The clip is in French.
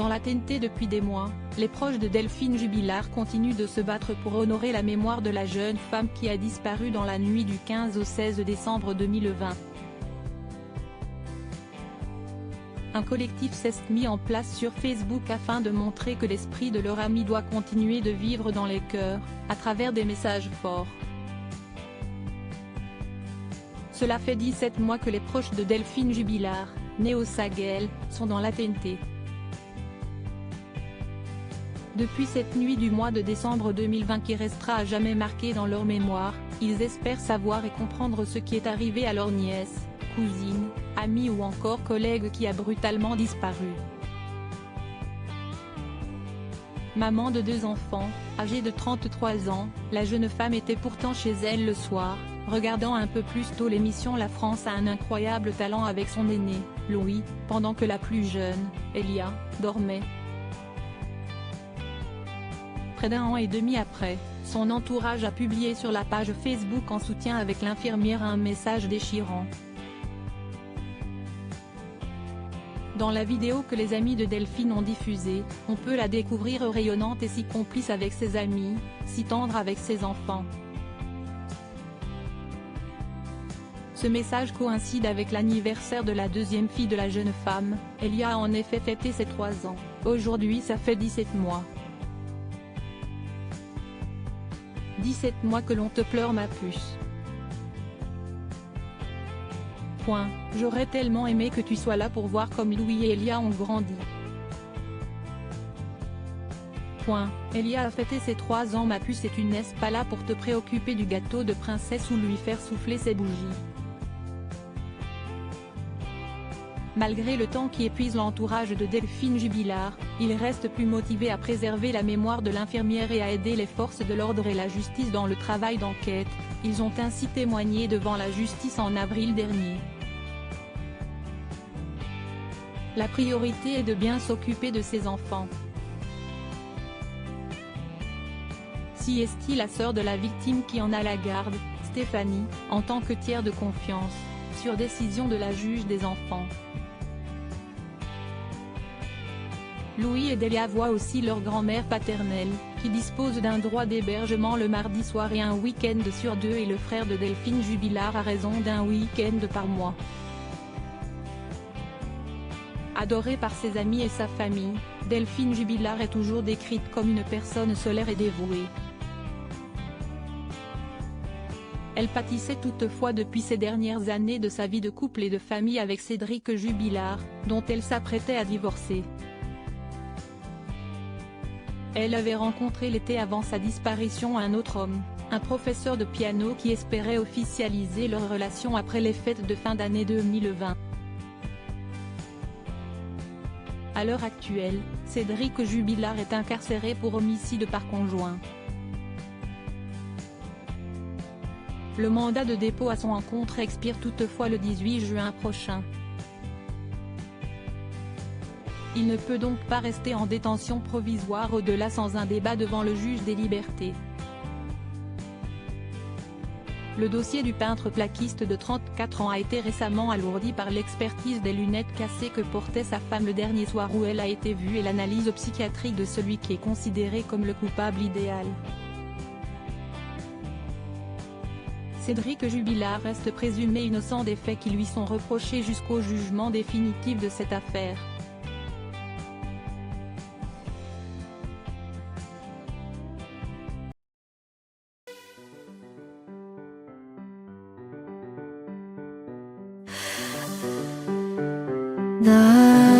Dans la TNT depuis des mois, les proches de Delphine Jubilard continuent de se battre pour honorer la mémoire de la jeune femme qui a disparu dans la nuit du 15 au 16 décembre 2020. Un collectif s'est mis en place sur Facebook afin de montrer que l'esprit de leur ami doit continuer de vivre dans les cœurs, à travers des messages forts. Cela fait 17 mois que les proches de Delphine Jubilard, née au Saguel, sont dans la TNT. Depuis cette nuit du mois de décembre 2020 qui restera à jamais marquée dans leur mémoire, ils espèrent savoir et comprendre ce qui est arrivé à leur nièce, cousine, amie ou encore collègue qui a brutalement disparu. Maman de 2 enfants, âgée de 33 ans, la jeune femme était pourtant chez elle le soir, regardant un peu plus tôt l'émission La France a un incroyable talent avec son aîné, Louis, pendant que la plus jeune, Elia, dormait. Près d'un an et demi après, son entourage a publié sur la page Facebook en soutien avec l'infirmière un message déchirant. Dans la vidéo que les amis de Delphine ont diffusée, on peut la découvrir rayonnante et si complice avec ses amis, si tendre avec ses enfants. Ce message coïncide avec l'anniversaire de la deuxième fille de la jeune femme, Elia a en effet fêté ses 3 ans, aujourd'hui ça fait 17 mois. 17 mois que l'on te pleure ma puce. J'aurais tellement aimé que tu sois là pour voir comme Louis et Elia ont grandi. Elia a fêté ses 3 ans ma puce et tu n'es pas là pour te préoccuper du gâteau de princesse ou lui faire souffler ses bougies. Malgré le temps qui épuise l'entourage de Delphine Jubilard, il reste plus motivé à préserver la mémoire de l'infirmière et à aider les forces de l'ordre et la justice dans le travail d'enquête. Ils ont ainsi témoigné devant la justice en avril dernier. La priorité est de bien s'occuper de ses enfants. Si est-il la sœur de la victime qui en a la garde, Stéphanie, en tant que tiers de confiance, sur décision de la juge des enfants. Louis et Delia voient aussi leur grand-mère paternelle, qui dispose d'un droit d'hébergement le mardi soir et un week-end sur 2 et le frère de Delphine Jubilard a raison d'un week-end par mois. Adorée par ses amis et sa famille, Delphine Jubilard est toujours décrite comme une personne solaire et dévouée. Elle pâtissait toutefois depuis ces dernières années de sa vie de couple et de famille avec Cédric Jubilard, dont elle s'apprêtait à divorcer. Elle avait rencontré l'été avant sa disparition un autre homme, un professeur de piano qui espérait officialiser leur relation après les fêtes de fin d'année 2020. À l'heure actuelle, Cédric Jubilard est incarcéré pour homicide par conjoint. Le mandat de dépôt à son encontre expire toutefois le 18 juin prochain. Il ne peut donc pas rester en détention provisoire au-delà sans un débat devant le juge des libertés. Le dossier du peintre plaquiste de 34 ans a été récemment alourdi par l'expertise des lunettes cassées que portait sa femme le dernier soir où elle a été vue et l'analyse psychiatrique de celui qui est considéré comme le coupable idéal. Cédric Jubilard reste présumé innocent des faits qui lui sont reprochés jusqu'au jugement définitif de cette affaire. 날